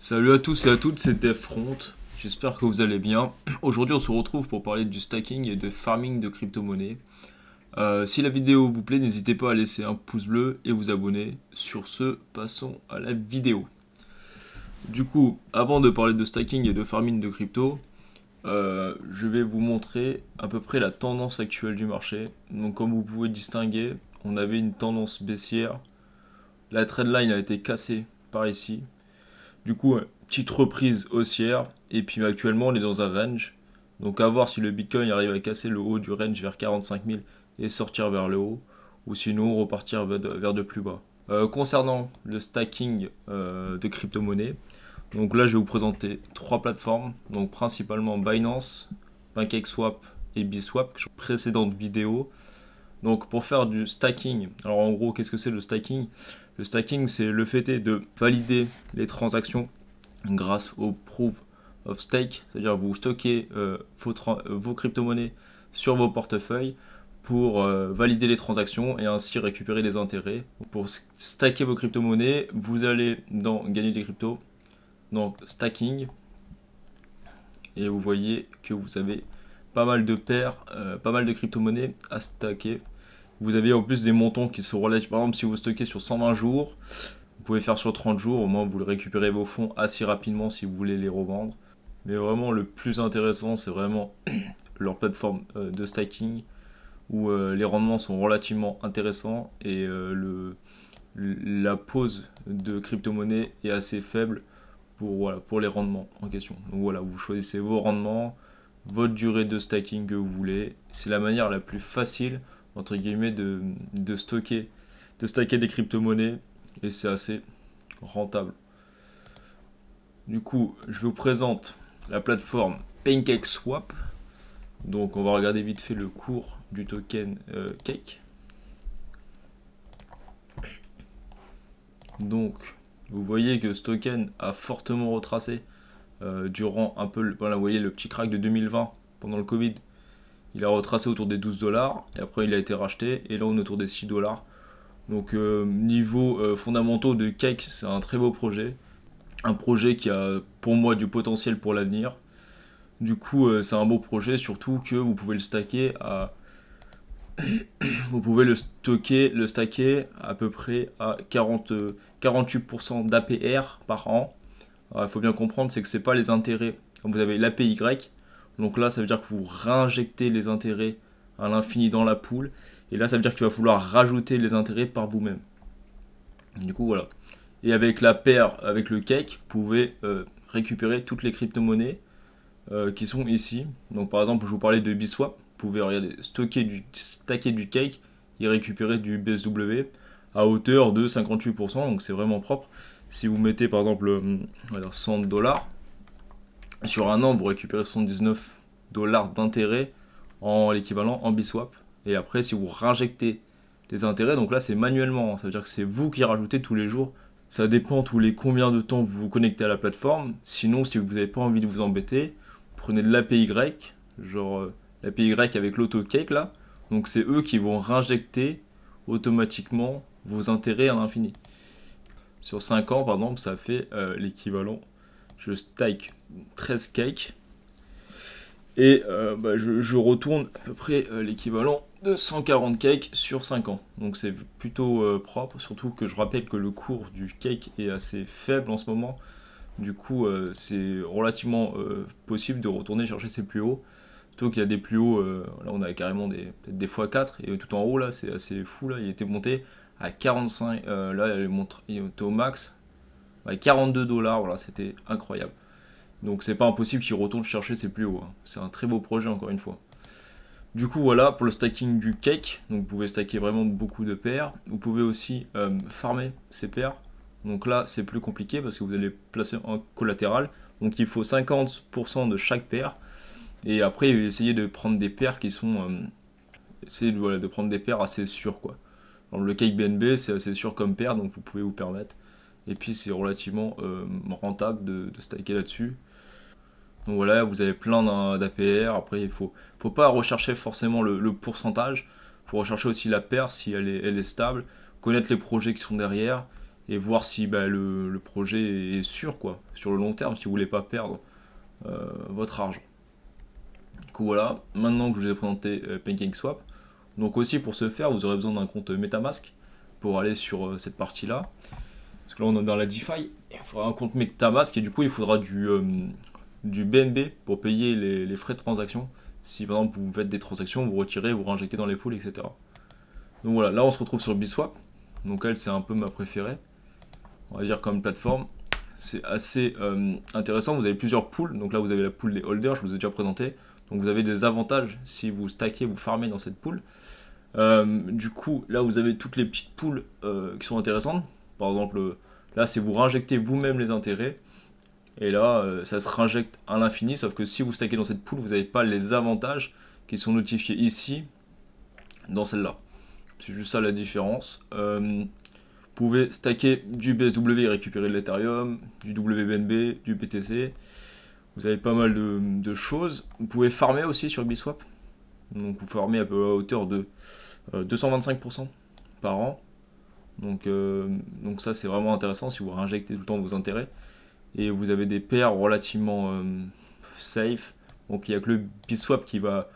Salut à tous et à toutes, c'est DevFront. J'espère que vous allez bien. Aujourd'hui, on se retrouve pour parler du stacking et de farming de crypto-monnaies. Si la vidéo vous plaît, n'hésitez pas à laisser un pouce bleu et vous abonner. Sur ce, passons à la vidéo. Du coup, avant de parler de stacking et de farming de crypto, je vais vous montrer à peu près la tendance actuelle du marché. Donc, comme vous pouvez distinguer, on avait une tendance baissière. La trendline a été cassée par ici. Du coup, petite reprise haussière. Et puis actuellement, on est dans un range. Donc à voir si le Bitcoin arrive à casser le haut du range vers 45 000 et sortir vers le haut. Ou sinon repartir vers de plus bas. Concernant le stacking de crypto-monnaies, donc là je vais vous présenter trois plateformes. Donc principalement Binance, PancakeSwap et Biswap, précédente vidéo. Donc pour faire du stacking, alors en gros qu'est-ce que c'est le stacking? Le stacking c'est le fait de valider les transactions grâce au proof of stake, c'est-à-dire vous stockez vos crypto-monnaies sur vos portefeuilles pour valider les transactions et ainsi récupérer les intérêts. Pour stacker vos crypto-monnaies, vous allez dans gagner des cryptos, donc stacking, et vous voyez que vous avez pas mal de paires, pas mal de crypto-monnaies à stacker. Vous avez en plus des montants qui sont relatifs. Par exemple, si vous stockez sur 120 jours, vous pouvez faire sur 30 jours. Au moins, vous récupérez vos fonds assez rapidement si vous voulez les revendre. Mais vraiment, le plus intéressant, c'est vraiment leur plateforme de stacking où les rendements sont relativement intéressants et la pose de crypto-monnaie est assez faible pour les rendements en question. Donc voilà, vous choisissez vos rendements, votre durée de stacking que vous voulez. C'est la manière la plus facile entre guillemets de stacker des crypto-monnaies et c'est assez rentable. Du coup, je vous présente la plateforme PancakeSwap. Donc on va regarder vite fait le cours du token Cake. Donc vous voyez que ce token a fortement retracé durant un peu, voilà, vous voyez le petit crack de 2020 pendant le Covid. Il a retracé autour des 12 dollars et après il a été racheté et là on est autour des 6 dollars. Donc niveau fondamentaux de Cake, c'est un très beau projet. Un projet qui a pour moi du potentiel pour l'avenir. Du coup c'est un beau projet, surtout que vous pouvez le stacker à vous pouvez le stacker à peu près à 48% d'APR par an. Il faut bien comprendre, c'est que c'est pas les intérêts. Quand vous avez l'APY, donc là ça veut dire que vous réinjectez les intérêts à l'infini dans la pool. Et là ça veut dire qu'il va falloir rajouter les intérêts par vous-même. Du coup voilà. Et avec la paire, avec le cake, vous pouvez récupérer toutes les crypto-monnaies qui sont ici. Donc par exemple, je vous parlais de Biswap. Vous pouvez regarder, stacker du cake et récupérer du BSW à hauteur de 58%. Donc c'est vraiment propre. Si vous mettez par exemple 100 dollars, sur un an, vous récupérez 79 dollars d'intérêt en l'équivalent en Biswap. Et après, si vous réinjectez les intérêts, donc là c'est manuellement, ça veut dire que c'est vous qui rajoutez tous les jours. Ça dépend tous les combien de temps vous vous connectez à la plateforme. Sinon, si vous n'avez pas envie de vous embêter, prenez de l'APY, genre l'APY avec l'auto-cake là. Donc c'est eux qui vont réinjecter automatiquement vos intérêts à l'infini. Sur 5 ans, par exemple, ça fait l'équivalent. Je stake 13 cakes et je retourne à peu près l'équivalent de 140 cakes sur 5 ans. Donc c'est plutôt propre, surtout que je rappelle que le cours du cake est assez faible en ce moment. Du coup, c'est relativement possible de retourner chercher ses plus hauts. Plutôt qu'il y a des plus hauts, là on a carrément peut-être des x4, et tout en haut là c'est assez fou, là il était monté à 45, là il était au max, à 42 dollars, voilà, c'était incroyable. Donc c'est pas impossible qu'il retourne chercher ses plus hauts, hein. C'est un très beau projet encore une fois. Du coup voilà pour le stacking du cake, donc vous pouvez stacker vraiment beaucoup de paires. Vous pouvez aussi farmer ces paires. Donc là c'est plus compliqué parce que vous allez placer en collatéral. Donc il faut 50% de chaque paire. Et après essayer de prendre des paires qui sont... essayer de, voilà, de prendre des paires assez sûres quoi. Alors, le cake BNB c'est assez sûr comme paire donc vous pouvez vous permettre. Et puis c'est relativement rentable de stacker là-dessus. Donc voilà, vous avez plein d'APR. Après, faut pas rechercher forcément le pourcentage. Il faut rechercher aussi la paire si elle est stable, connaître les projets qui sont derrière. et voir si le projet est sûr, quoi, sur le long terme, si vous voulez pas perdre votre argent. Du coup voilà, maintenant que je vous ai présenté PancakeSwap, donc aussi pour ce faire, vous aurez besoin d'un compte MetaMask pour aller sur cette partie-là. Parce que là on est dans la DeFi, il faudra un compte MetaMask et du coup il faudra du BNB pour payer les frais de transaction. Si par exemple vous faites des transactions, vous retirez, vous réinjectez dans les pools, etc. Donc voilà, là on se retrouve sur Biswap. Donc elle c'est un peu ma préférée, on va dire comme plateforme. C'est assez intéressant, vous avez plusieurs pools. Donc là vous avez la pool des holders, je vous ai déjà présenté. Donc vous avez des avantages si vous stackez, vous farmez dans cette pool. Du coup, là vous avez toutes les petites pools qui sont intéressantes. Par exemple, là c'est vous réinjectez vous-même les intérêts. Et là, ça se réinjecte à l'infini, sauf que si vous stackez dans cette pool, vous n'avez pas les avantages qui sont notifiés ici, dans celle-là. C'est juste ça la différence. Vous pouvez stacker du BSW et récupérer de l'Ethereum, du WBNB, du BTC. Vous avez pas mal de choses. Vous pouvez farmer aussi sur Biswap. Donc vous farmez à peu à hauteur de 225% par an. Donc ça c'est vraiment intéressant si vous réinjectez tout le temps vos intérêts. Et vous avez des paires relativement safe. Donc il n'y a que le Biswap qui va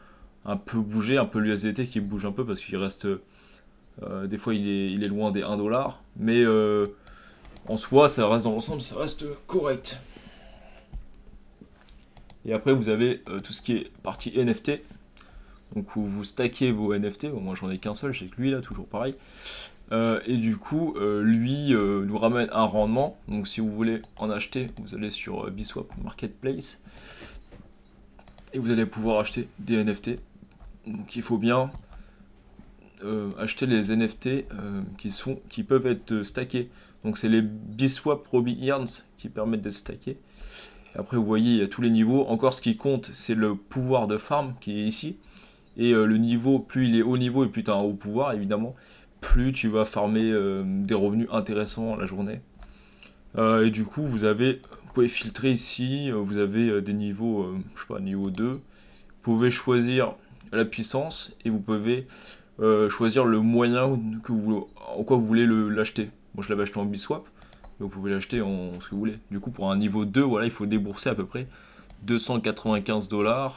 un peu bouger, un peu l'USDT qui bouge un peu parce qu'il reste... des fois il est loin des 1$. Mais en soi, ça reste dans l'ensemble, ça reste correct. Et après vous avez tout ce qui est partie NFT. Donc vous stackez vos NFT. Bon, moi j'en ai qu'un seul, j'ai que lui là, toujours pareil. Et du coup, lui nous ramène un rendement. Donc si vous voulez en acheter, vous allez sur Biswap Marketplace et vous allez pouvoir acheter des NFT. Donc il faut bien acheter les NFT qui peuvent être stackés. Donc c'est les Biswap Robbie Earns qui permettent d'être stackés. Et après vous voyez, il y a tous les niveaux. Encore ce qui compte, c'est le pouvoir de farm qui est ici. Et le niveau, plus il est haut niveau et plus tu as un haut pouvoir, évidemment, plus tu vas farmer des revenus intéressants la journée. Et du coup, vous pouvez filtrer ici, vous avez des niveaux, je sais pas, niveau 2. Vous pouvez choisir la puissance et vous pouvez choisir le moyen en quoi vous voulez l'acheter. Moi, je l'avais acheté en Biswap, mais vous pouvez l'acheter en ce que vous voulez. Du coup, pour un niveau 2, voilà, il faut débourser à peu près 295$.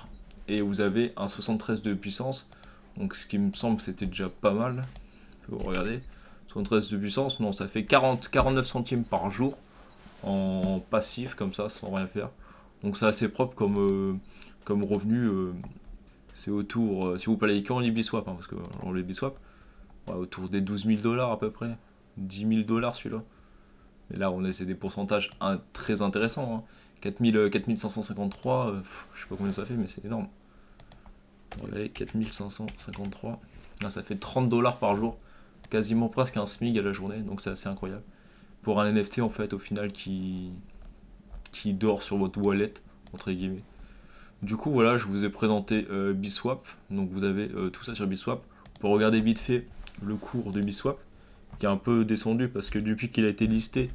Et vous avez un 73 de puissance. Donc ce qui me semble que c'était déjà pas mal. Regardez. 73 de puissance, non, ça fait 49 centimes par jour en passif comme ça, sans rien faire. Donc c'est assez propre comme revenu. C'est autour, si vous parlez qu'en Libiswap, parce que en Libiswap, autour des 12 000$ à peu près. 10 000$ celui-là. Et là, c'est des pourcentages très intéressants. Hein. 4553, je sais pas combien ça fait, mais c'est énorme. Regardez, 4553. Là, ça fait 30$ par jour. Quasiment presque un SMIC à la journée. Donc c'est assez incroyable. Pour un NFT, en fait, au final, qui dort sur votre wallet, entre guillemets. Du coup, voilà, je vous ai présenté Biswap. Donc vous avez tout ça sur Biswap. Pour regarder vite fait le cours de Biswap, qui est un peu descendu parce que depuis qu'il a été listé,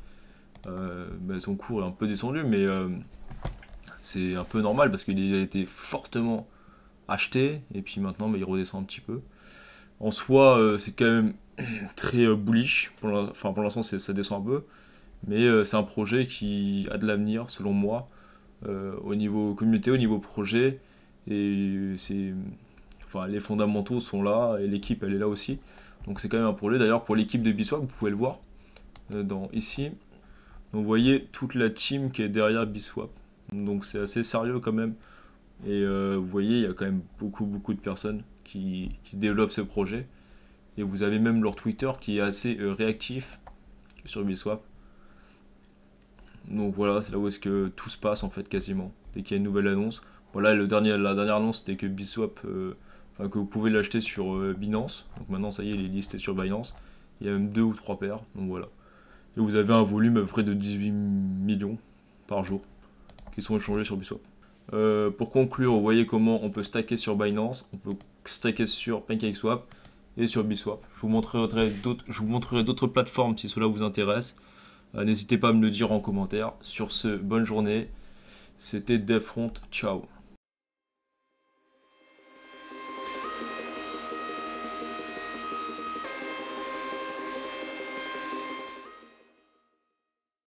son cours est un peu descendu, mais c'est un peu normal parce qu'il a été fortement acheté et puis maintenant il redescend un petit peu. En soi, c'est quand même très bullish. Pour l'instant, ça descend un peu, mais c'est un projet qui a de l'avenir selon moi au niveau communauté, au niveau projet. Et les fondamentaux sont là et l'équipe elle est là aussi. Donc c'est quand même un projet. D'ailleurs pour l'équipe de Biswap, vous pouvez le voir ici. Donc vous voyez toute la team qui est derrière Biswap. Donc c'est assez sérieux quand même. Et vous voyez, il y a quand même beaucoup de personnes qui développent ce projet. Et vous avez même leur Twitter qui est assez réactif sur Biswap. Donc voilà, c'est là où est-ce que tout se passe en fait quasiment. Dès qu'il y a une nouvelle annonce. Voilà, la dernière annonce c'était que Biswap, que vous pouvez l'acheter sur Binance. Donc maintenant ça y est, il est listé sur Binance. Il y a même 2 ou 3 paires. Donc voilà. Et vous avez un volume à peu près de 18 millions par jour qui sont échangés sur Biswap. Pour conclure, vous voyez comment on peut stacker sur Binance, on peut stacker sur PancakeSwap et sur Biswap. Je vous montrerai d'autres plateformes si cela vous intéresse. N'hésitez pas à me le dire en commentaire. Sur ce, bonne journée. C'était Devfront, ciao.